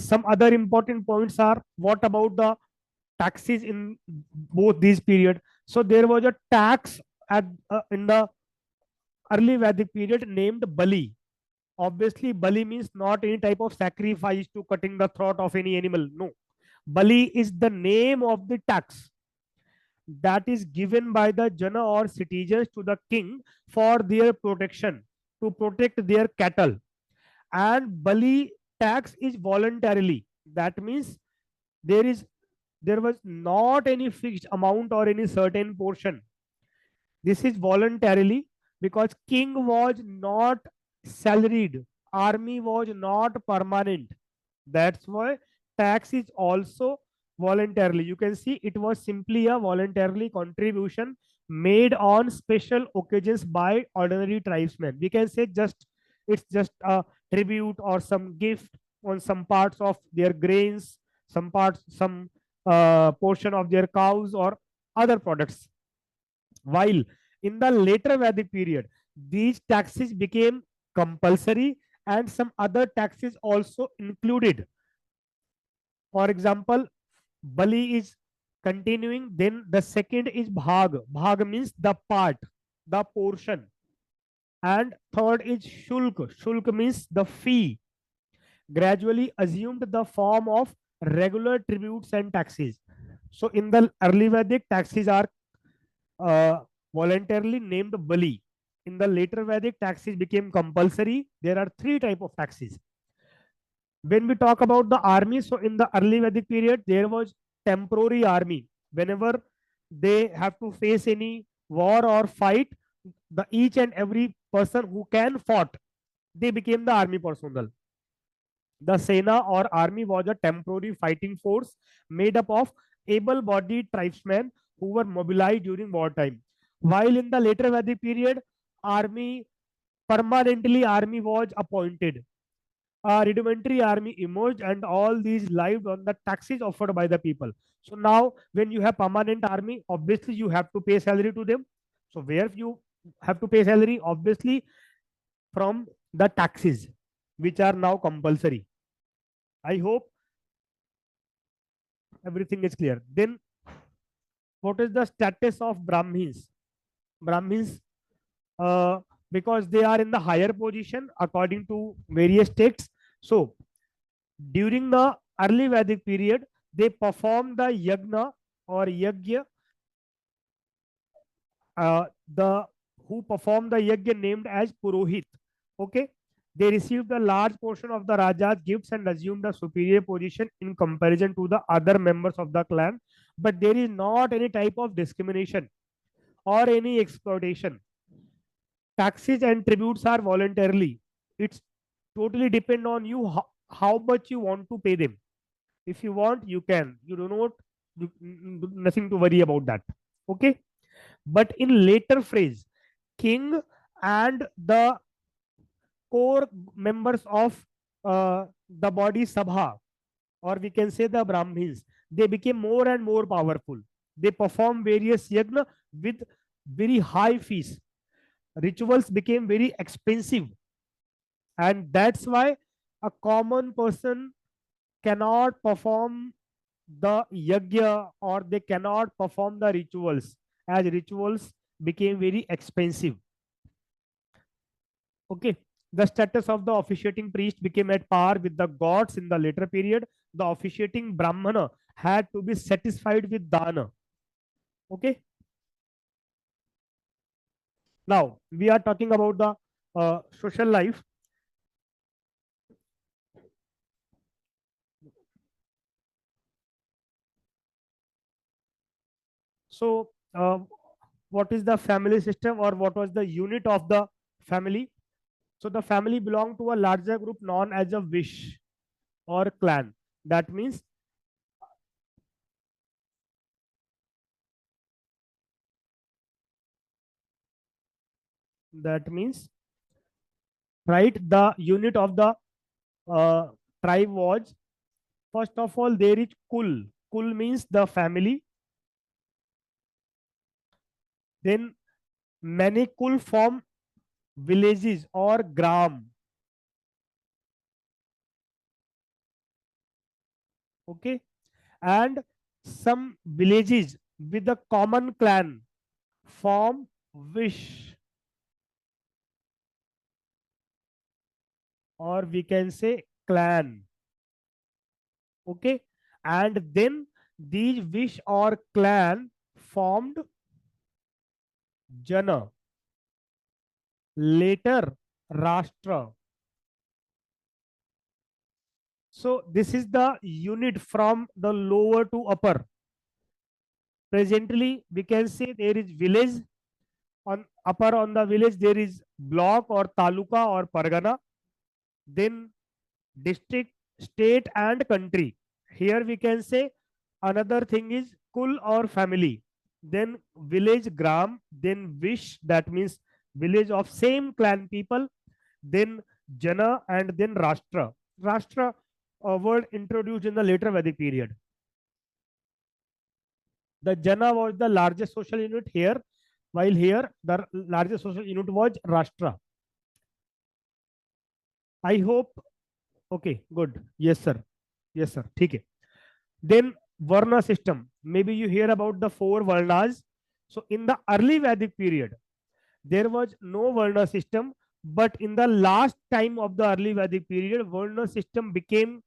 some other important points are, what about the taxes in both these period? So there was a tax at in the early Vedic period named Bali. Obviously, Bali means not any type of sacrifice to cutting the throat of any animal. No, Bali is the name of the tax that is given by the Jana or citizens to the king for their protection, to protect their cattle. And Bali tax is voluntarily. That means there is there was not any fixed amount or any certain portion. This is voluntarily, because king was not salaried, army was not permanent. That's why tax is also voluntarily. You can see it was simply a voluntarily contribution made on special occasions by ordinary tribesmen. We can say just it's just a tribute or some gift on some parts of their grains, some parts, some portion of their cows or other products. While in the later Vedic period, these taxes became compulsory and some other taxes also included. For example, Bali is continuing, then the second is Bhag. Bhag means the part, the portion. And third is Shulk. Shulk means the fee. Gradually assumed the form of regular tributes and taxes. So in the early Vedic, taxes are uh, voluntarily named Bali. In the later Vedic, taxes became compulsory. There are three types of taxes. When we talk about the army, so in the early Vedic period, there was temporary army. Whenever they have to face any war or fight, the each and every person who can fought, they became the army personnel. The Sena or army was a temporary fighting force made up of able-bodied tribesmen who were mobilized during wartime. While in the later Vedic period, army permanently army was appointed. A rudimentary army emerged, and all these lived on the taxes offered by the people. So now, when you have permanent army, obviously you have to pay salary to them. So where you have to pay salary? Obviously from the taxes, which are now compulsory. I hope everything is clear. Then, what is the status of Brahmins? Brahmins, because they are in the higher position according to various texts. So, during the early Vedic period, they performed the yagna or yagya. The who performed the yagya named as Purohit. Okay, they received a large portion of the Raja's gifts and assumed a superior position in comparison to the other members of the clan. But there is not any type of discrimination or any exploitation. Taxes and tributes are voluntarily. It's totally depend on you how much you want to pay them. If you want, you can. You do not, nothing to worry about that. Okay. But in later phrase, king and the core members of the body sabha, or we can say the Brahmins, they became more and more powerful. They perform various yagna with very high fees. Rituals became very expensive, and that's why a common person cannot perform the yagya, or they cannot perform the rituals, as rituals became very expensive. Okay. The status of the officiating priest became at par with the gods in the later period. The officiating Brahmana had to be satisfied with dana. Okay. Now we are talking about the social life. So what is the family system, or what was the unit of the family? So the family belonged to a larger group known as a wish or clan. That means that means right, the unit of the uh, tribe was, first of all, there is kul. Kul means the family. Then many kul form villages or gram. Okay, and some villages with a common clan form Vish, or we can say clan. Okay, and then these Vish or clan formed Jana, later Rashtra. So this is the unit from the lower to upper. Presently, we can say there is village, on upper on the village there is block or taluka or pargana, then district, state and country. Here we can say another thing is kul or family, then village gram, then vish, that means village of same clan people, then jana, and then rashtra. Rashtra, a word introduced in the later Vedic period. The jana was the largest social unit here, while here the largest social unit was rashtra. I hope. Okay, good. Yes, sir. Yes, sir. Okay. Then Varna system. Maybe you hear about the four Varnas. So in the early Vedic period, there was no Varna system, but in the last time of the early Vedic period, Varna system became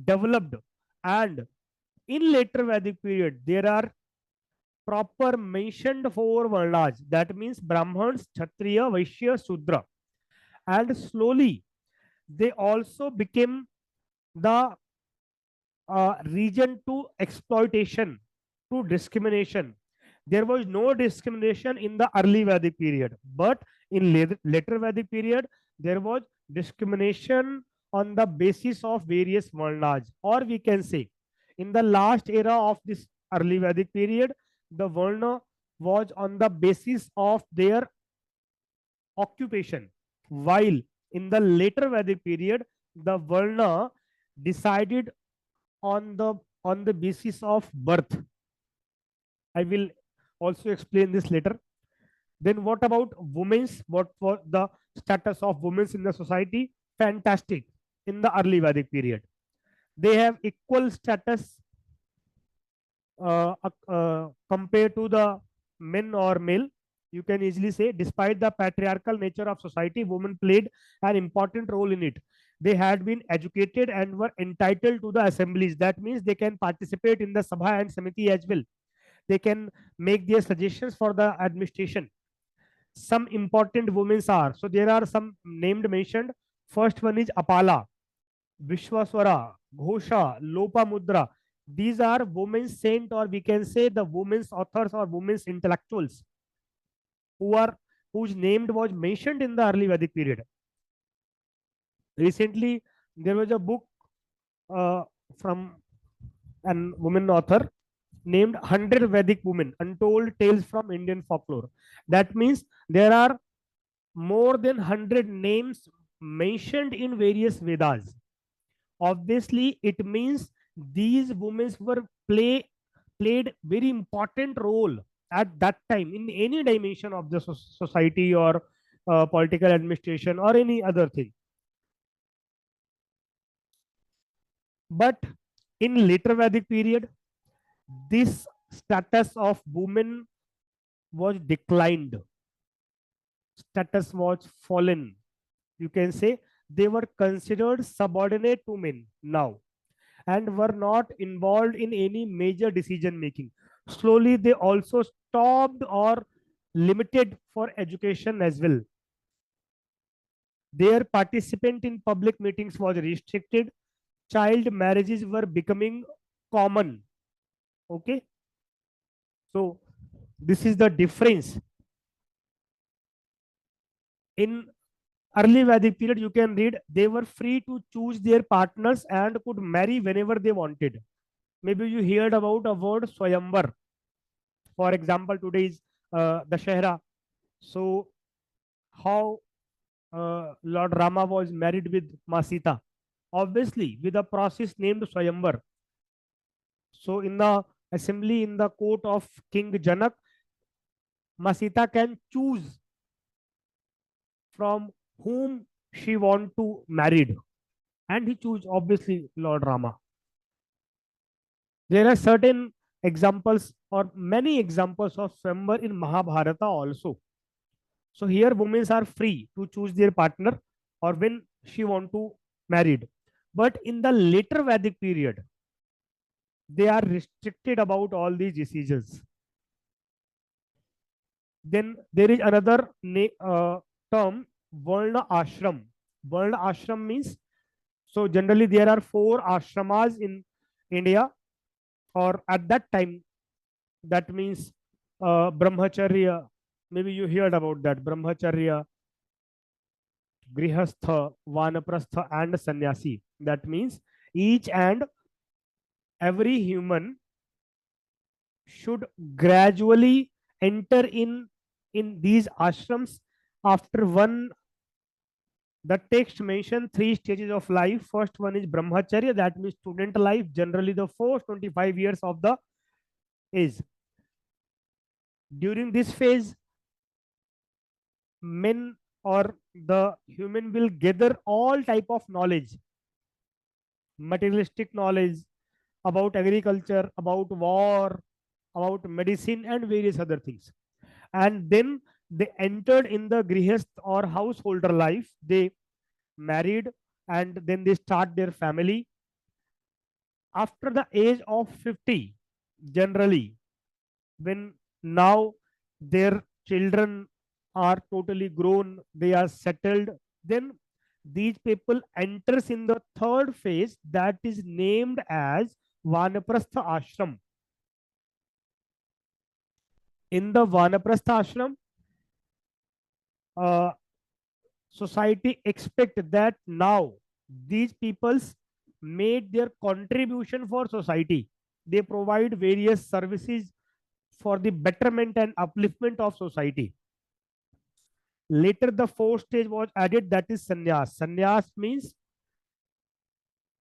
developed, and in later Vedic period, there are proper mentioned four Varnas. That means Brahmans, Kshatriya, Vaishya, Sudra, and slowly they also became the region to exploitation, to discrimination. There was no discrimination in the early Vedic period, but in later Vedic period, there was discrimination on the basis of various varnas, or we can say, in the last era of this early Vedic period, the varna was on the basis of their occupation, while in the later Vedic period, the varna decided on the basis of birth. I will also explain this later. Then what about women's? What was the status of women's in the society? Fantastic. In the early Vedic period, they have equal status compared to the men or male. You can easily say, despite the patriarchal nature of society, women played an important role in it. They had been educated and were entitled to the assemblies. That means they can participate in the Sabha and Samiti as well. They can make their suggestions for the administration. Some important women are, so there are some named mentioned. First one is Apala, Vishwaswara, Ghosha, Lopamudra. These are women's saint, or we can say the women's authors or women's intellectuals who are whose name was mentioned in the early Vedic period. Recently, there was a book uh, from an woman author named 100 Vedic Women, Untold Tales from Indian Folklore. That means there are more than 100 names mentioned in various Vedas. Obviously, it means these women were played very important role at that time in any dimension of the society, or political administration, or any other thing. But in later Vedic period, this status of women was declined, status was fallen. You can say they were considered subordinate to men now, and were not involved in any major decision making. Slowly, they also stopped or limited for education as well. Their participant in public meetings was restricted. Child marriages were becoming common. Okay, so this is the difference. In early Vedic period, you can read they were free to choose their partners and could marry whenever they wanted. Maybe you heard about a word Swayamvar. For example, today is Dashehra. So, how Lord Rama was married with Masita? Obviously, with a process named Swayamvar. So, in the assembly, in the court of King Janak, Masita can choose from whom she want to marry. and he chose obviously Lord Rama. There are certain examples or many examples of swayamvar in Mahabharata also. So here women are free to choose their partner or when she want to married. But in the later Vedic period, they are restricted about all these decisions. Then there is another term, Varna Ashram. Varna Ashram means, so generally there are four ashramas in India, or at that time, that means Brahmacharya. Maybe you heard about that. Brahmacharya, Grihastha, Vanaprastha, and Sannyasi. That means each and every human should gradually enter in these ashrams. After one, the text mention three stages of life. First one is Brahmacharya, that means student life, generally the first 25 years of the age. During this phase, men or the human will gather all type of knowledge, materialistic knowledge about agriculture, about war, about medicine, and various other things. And then they entered in the grihast or householder life. They married and then they start their family. After the age of 50, generally, when now their children are totally grown, they are settled, then these people enters in the third phase that is named as Vanaprastha Ashram. In the Vanaprastha Ashram, uh, society expect that now these peoples made their contribution for society. They provide various services for the betterment and upliftment of society. Later, the fourth stage was added, that is sannyas. Sannyas means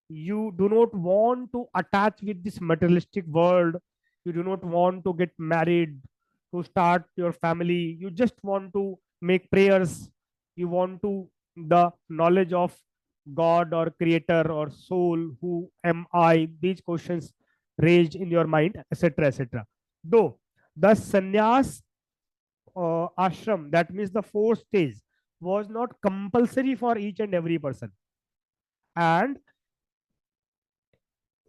you do not want to attach with this materialistic world. You do not want to get married, to start your family. You just want to make prayers. You want to the knowledge of God or creator or soul. Who am I? These questions raised in your mind, etc., etc. Though the sannyas ashram, that means the fourth stage, was not compulsory for each and every person. And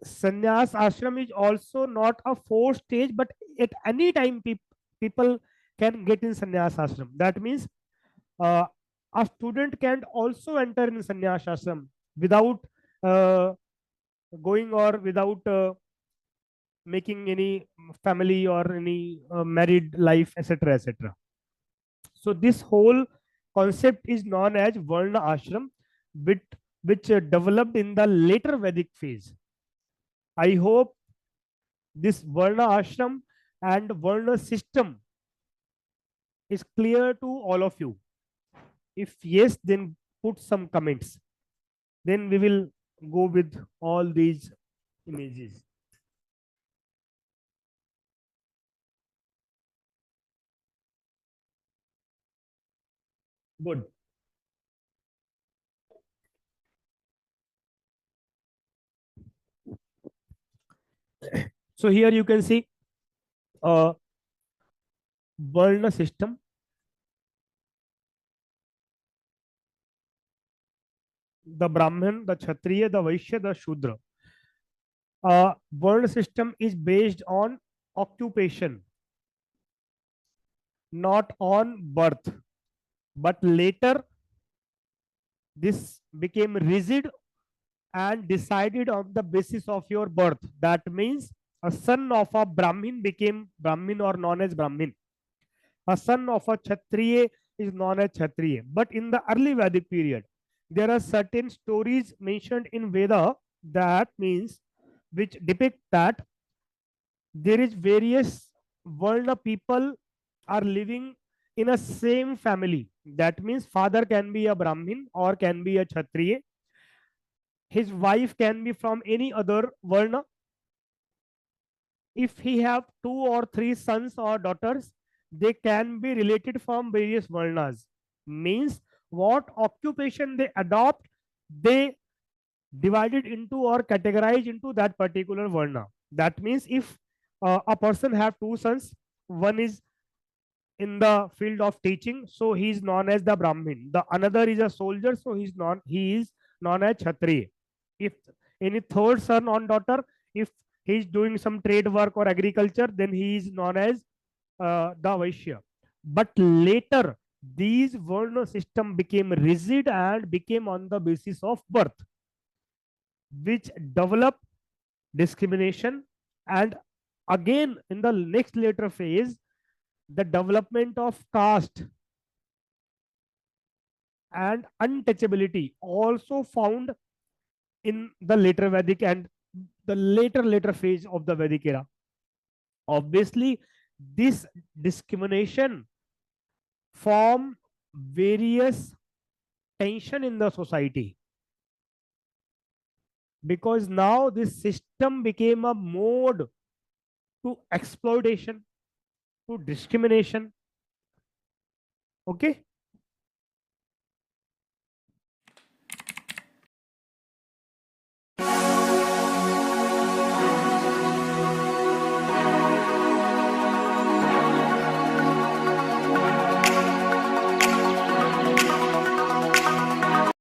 sannyas ashram is also not a fourth stage, but at any time people can get in sannyas ashram. That means uh, a student can also enter in sannyas ashram without uh, going or without making any family or any married life, etc., etc. So this whole concept is known as Varna Ashram, which developed in the later Vedic phase. I hope this Varna Ashram and Varna system is clear to all of you. If yes, then put some comments. Then we will go with all these images. Good. So here you can see a Varna system. The Brahmin, the Kshatriya, the Vaishya, the Shudra. Varna system is based on occupation, not on birth. But later, this became rigid and decided on the basis of your birth. That means a son of a Brahmin became Brahmin or known as Brahmin. A son of a Kshatriya is known as Kshatriya. But in the early Vedic period, there are certain stories mentioned in Veda, that means which depict that there is various Varna people are living in a same family. That means father can be a Brahmin or can be a Kshatriya. His wife can be from any other Varna. If he have two or three sons or daughters, they can be related from various Varnas. Means what occupation they adopt, they divided into or categorized into that particular varna. That means if a person have two sons, one is in the field of teaching, so he is known as the Brahmin. The another is a soldier, so he is known as Kshatriya. If any third son or daughter, if he is doing some trade work or agriculture, then he is known as the Vaishya. But later, these Varna system became rigid and became on the basis of birth, which developed discrimination. And again, in the next later phase, the development of caste and untouchability also found in the later Vedic and the later phase of the Vedic era. Obviously, this discrimination form various tension in the society, because now this system became a mode to exploitation, to discrimination. Okay,